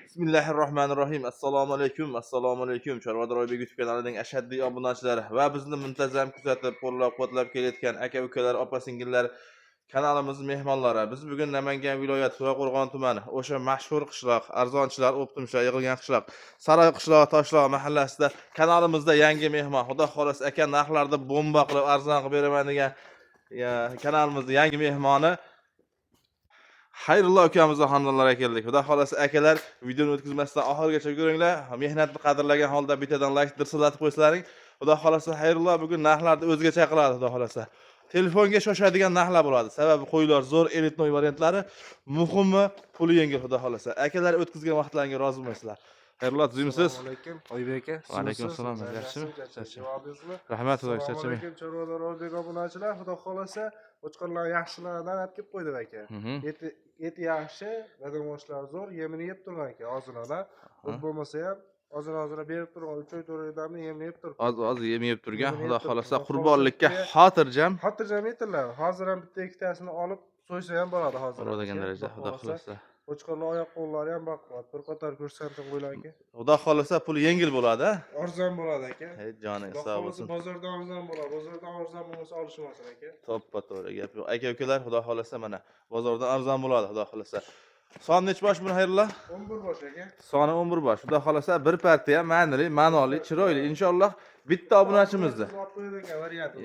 Bismillahirrohmanirrohim. Assalomu alaykum. Assalomu alaykum. Chorvador Oybek YouTube kanalining ashaddiy obunachilari va bizni muntazam kuzatib, qo'llab-quvvatlab kelayotgan aka-ukalar, opa-singillar kanalimizning mehmonlari. Biz bugun Namangan viloyati To'raqo'rg'on tumani, o'sha mashhur qishloq, arzonchilar, optimchilar yig'ilgan qishloq, Saroy qishloq, Toshloq mahallasida kanalimizda yangi mehmon. Xudo xolos aka narxlarda bomba qilib arzon qilib beraman degan kanalimizning yangi mehmoni Xayrullo akamizga xonadonlarga keldik. Xudo xolasa akalar videoni o'tkazmasdan oxirigacha ko'ringlar. Mehnatni qadrlagan holda bittadan like dirsilatib qo'ysalaring. Xudo xolasa Xayrullo bugun narxlarni o'zgacha qiladi, xudo xolasa. Telefonga shoshadigan narxlar bo'ladi. Sababi qo'ylar zo'r elitnoy variantlari, muhimi puli yengil, xudo xolasa. Akalar o'tkazgan vaqtlaringga rozi bo'lmaysizlar. Xayrullo, tuzimsiz? Assalomu alaykum. Oybek aka. Va alaykum assalom. Yaxshimi? Javobingizmi? Rahmat, xudo Assalomu charchamang. alaykum. Chorvador Oybek obunachilar, xudo xolasa, qo'chqorlar yaxshilardan olib kelib qo'ydik aka. Eti yaxshi, badanoshlar zo'r, yemini yeb turgan aka, ozinadan. Ko'p bo'lmasa ham ozina berib turgan 3 oy 4 oydan yemini yeb turibdi. Oz yem yeb turgan, xudo xolasa qurbonlikka xotirjam. Xotirjam etillar. Hozir ham bitta ikkitasini olib so'ysa ham bo'ladi hozir. Bo'ladigan degan darajada, xudo xolasa. Qo'chqorlar oyoq qo'llari ham baquvvat. Bir qator ko'rsatib qo'ylar aka. Xudo xolasa puli yengil bo'ladi. Arzon bo'ladi aka. Ey joning sog' bo'lsin. Bozordan arzon bo'ladi. Bozordan arzon bo'lmasa olishmasin aka. To'ppa to'g'ri gap yo'q. Aka-ukalar, xudo xolasa mana bozordan arzon bo'ladi, xudo xolasa. Soni necha bosh buni Xayrullo? 11 bosh aka. Soni 11 bosh. Xudo xolasa bir partiya ham ma'nili, ma'noli, chiroyli. Inshaalloh bitta obunachimizda.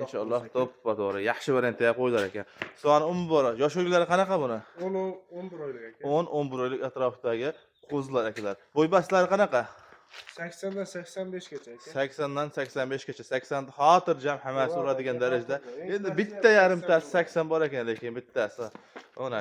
Inshaalloh to'ppa to'g'ri. Yaxshi variantga qo'ydilar ekan. Soni 11 bosh. Yosh o'g'illari qanaqa buni? 11 oylik aka. 10-11 oylik atrofidagi qo'zilar akalar. Bo'y bastlari qanaqa? 80 dan 85 gacha aka. 80 dan 85 gacha. 80 xotirjam hammasi uradigan darajada. Endi bitta yarimtasi 80 bor ekan, lekin bittasi 10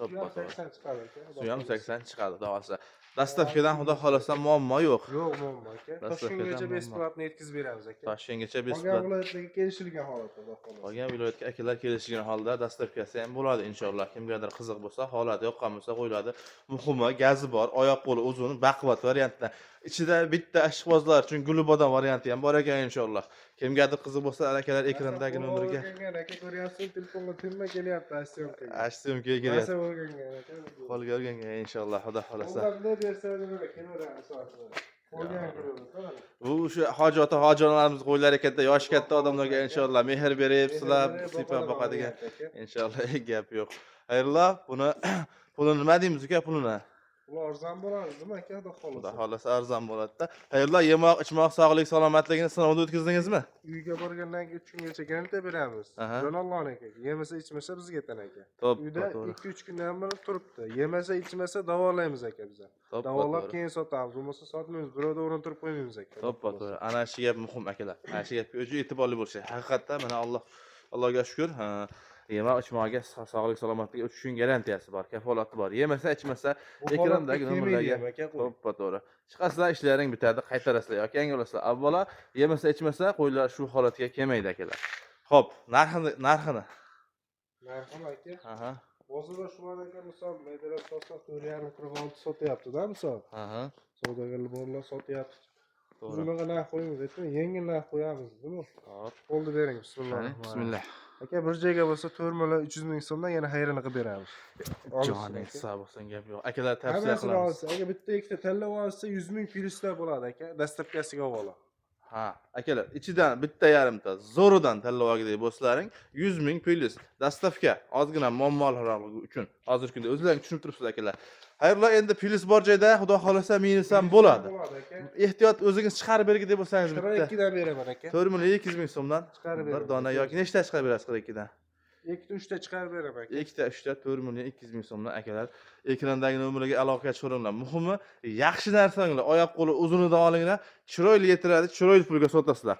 To'ppa to'g'ri. 80 chiqadi aka. Su ham 80 chiqadi, xudo Dastavkadan xudo xolasa muammo yo'q. Yo'q, muammo aka. Toshkentgacha besplatni yetkazib beramiz aka. Toshkentgacha Qolgan besplat. viloyatlarga kelishilgan holatda xudo xolasa. Qolgan viloyatga akalar kelishgan holda dastavkasi ham bo'ladi inshaalloh. Kimgadir qiziq bo'lsa, holati yoqqan bo'lsa qo'yiladi. Muhimi gazi bor, oyoq qo'li uzun, baquvvat variantda. Ichida bitta ishqibozlar uchun gulubodon varianti ham bor ekan inshaalloh. Kimgadir qiziq bo'lsa, akalar ekrandagi nomerga aka ko'ryapsiz, telefonga tinmay kelyapti asyomkaga. Asyomkaga kelyapti. Narsa o'rgangan aka. Qo'lga o'rgangan inshaalloh, xudo xolasa. Ularni bersa nima kelaveradi soatlar. Qo'lgan kelaveradi. Bu o'sha hoji ota, hoji onalarimiz qo'ylari katta, yoshi katta odamlarga inshaalloh mehr berib, silab, sipab boqadigan inshaalloh gap yo'q. Xayrullo, buni pulini nima deymiz uka, pulini? Ular arzon bo'ladi, nima aka, xudo xolasa. Xudo xolasa arzon bo'ladi-da. Xayrullo, yemoq, ichmoq, sog'lik, salomatligini sinovdan o'tkazdingizmi? Uyga borgandan keyin 3 kungacha garantija beramiz. Jonalloh aka. Yemasa, ichmasa bizga tan aka. Uyda 2-3 kundan beri turibdi. Yemasa, ichmasa davolaymiz aka biz. Davolab keyin sotamiz. Bo'lmasa sotmaymiz. Birovda o'rin turib qo'ymaymiz aka. To'ppa to'g'ri. Ana shu gap muhim akalar. Ana shu gapga o'zi e'tiborli bo'lish. Haqiqatda mana Allohga shukr. Yemoq ichmoqga sog'lik salomatlik 3 kun garantiyasi bor, kafolati bor. Yemasa, ichmasa ekrandagi nomerlarga to'ppa to'g'ri. Chiqasizlar, ishlaring bitadi, qaytarasizlar yoki yangi olasizlar. Avvalo yemasa, ichmasa qo'ylar shu holatga kelmaydi akalar. Xo'p, narxini. Narxini aka. Bozorda shular aka misol maydalab sotsa 4.5 sotyapti-da misol. Savdogarlar borlar sotyapti. Biz unaqa narx qo'yamiz, yengil narx qo'yamiz, nima? Hop, qo'lni bering, Bismillah. Aka bir joyga bo'lsa 4 million 300 ming so'mdan yana xayrini qilib beramiz. Joning sog' bo'lsin, gap yo'q. Akalar tavsiya qilamiz. Aka bitta ikkita tanlab olsa 100 ming plyuslar bo'ladi aka, dastavkasiga avvalo. Akalar, ichidan bitta yarimta zo'ridan tanlab olgandek bo'lsalaring 100 ming plyus. Dastavka ozgina muammolari uchun. Hozirgi kunda o'zlaringiz tushunib turibsiz akalar. Xayrullo, endi plyus bor joyda xudo xolasa minus ham bo'ladi. Ehtiyot o'zingiz chiqarib bergandek bo'lsangiz bitta. 42 dan beraman aka. 4 million 200 ming so'mdan chiqarib beraman. Bir dona yoki nechta chiqarib berasiz 42 dan? 2-3 ta chiqarib beraman aka. 2 ta 3 ta 4 million 200 ming so'mdan akalar. Ekrandagi nomerga aloqa chiqaringlar. Muhimi, yaxshi narsanglar, oyoq qo'li uzunidan olinglar, chiroyli yetiradi, chiroyli pulga sotasizlar.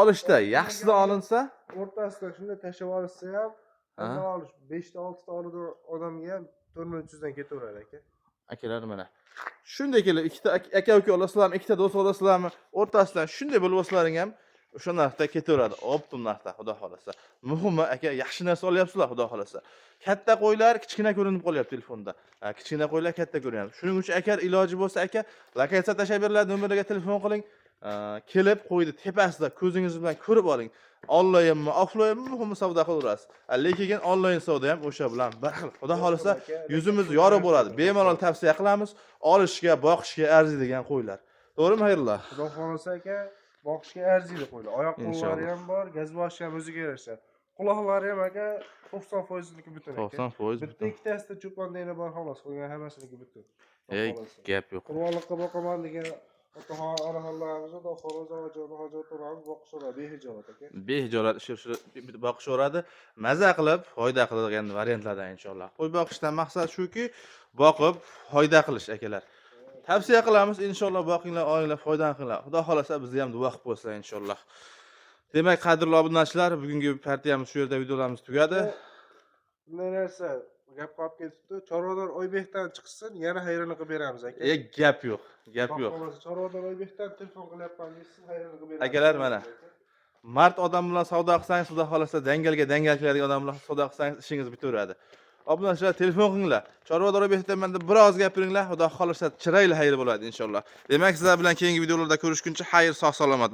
Olishda yaxshisidan olinsa, o'rtasida shunday tashab olsa ham, qanday olish 5 ta 6 ta oladigan odamga ham 4300 dan ketaveradi aka. Akalar mana. Shunday kelib, ikkita aka-uka olasizlarmi, ikkita do'st olasizlarmi, o'rtasidan shunday bo'lib olsalaring ham o'sha narxda ketaveradi, optim narxda, xudo xolasa. Muhimi aka, yaxshi narsa olyapsizlar, xudo xolasa. Katta qo'ylar kichkina ko'rinib qolyapti telefonda. Kichkina qo'ylar katta ko'ryapti. Shuning uchun aka iloji bo'lsa aka, lokatsiya tashab beriladi, nomerga telefon qiling. kelib qo'ydi tepasida ko'zingiz bilan ko'rib oling. Onlaynmi, offlaynmi muhimi savdo qilaverasiz. Lekin onlayn savdo ham o'sha bilan bir xil. Xudo xolisa yuzimiz yorug' bo'ladi. Bemalol tavsiya qilamiz. Olishga, boqishga arziydigan qo'ylar. To'g'rimi, xayrulloh? Xudo xolisa aka, boqishga arziydi qo'ylar. Oyoq qo'llari ham bor, gaz boshi ham o'ziga yarasha. Quloqlari ham aka 90% butun aka. 90% bitta ikkitasida cho'pondagina bor xolos, qolgan hammasiniki butun. Gap yo'q. Qurbonlikqa boqaman degan otaxon onaxonlarimiz Xudo xolisa hojat turamiz, boqishadi behijolat aka. Behijolat boqishaveradi. Maza qilib, foyda qiladigan variantlardan inshaalloh. Qo'y boqishdan maqsad shuki, boqib foyda qilish akalar. Tavsiya qilamiz, inshaalloh boqinglar, olinglar, foydalan qilinglar. Xudo xolasa bizni ham duo qilib qo'ysin inshaalloh. Demak, qadrli obunachilar, bugungi partiyamiz shu yerda videolarimiz tugadi. Bunday narsa gap qolib ketibdi. Chorvador Oybekdan chiqsin, yana hayronlik qilib beramiz aka. Gap yo'q, gap yo'q. Chorvador Oybekdan telefon qilyapman deysiz, hayronlik qilib beramiz. Akalar mana. Mart odam bilan savdo qilsangiz, xudo xolasa dangal keladigan odam bilan savdo qilsangiz ishingiz bitaveradi. Obunachilar telefon qilinglar. Chorvador Oybekdan menda biroz gapiringlar, xudo xolasa chiroyli xayr bo'ladi inshaalloh. Demak, sizlar bilan keyingi videolarda ko'rishguncha xayr, sog' salomat.